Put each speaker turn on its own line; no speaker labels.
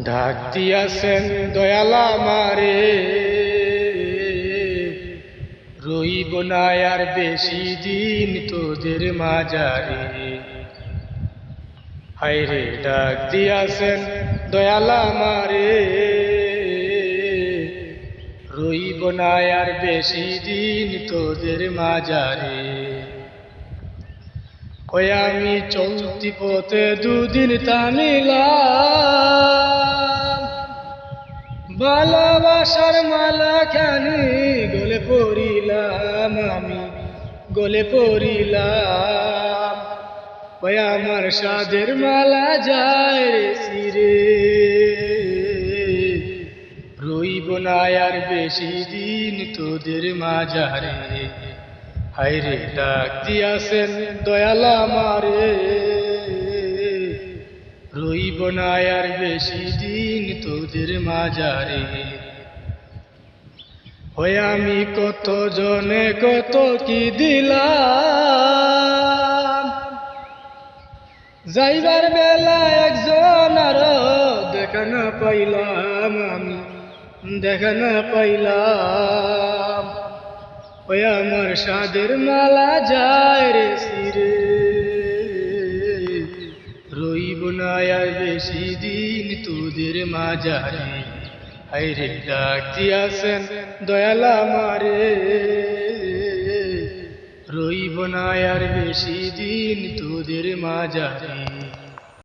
ডাক দিয়াছেন দয়ালা মারে, রইব না আর বেশি দিন তোদের মাঝারে। হায়রে ডাক দিয়াছেন দয়ালা মারে, রইব না আর বেশি দিন তোদের মাঝারে। কই আমি চলতি পথে দুদিন থামিলাম, ভালোবাসার মালা খানি গলে পড়িলাম, আমি গলে পড়িলাম। কই আমার সাধের মালা যায় রে চিরে, রইব না আর বেশি দিন তোদের মাঝারে। হায়রে ডাক দিয়াছেন দয়ালা মারে, রইব না আর বেশি দিন তোদের মাঝারে। ওই আমি কত জনে কত কি দিলাম, যাইবার বেলা একজন আর দেখা না পাইলাম, আমি দেখা না পাইলাম। ওই আমার সাধের মালা যায় রে চিরে, রইব না আর বেশি দিন তোদের মাঝারে। হায়রে ডাক দিয়াছেন দয়ালা মারে, রইব না আর বেশি দিন তোদের মাঝারে।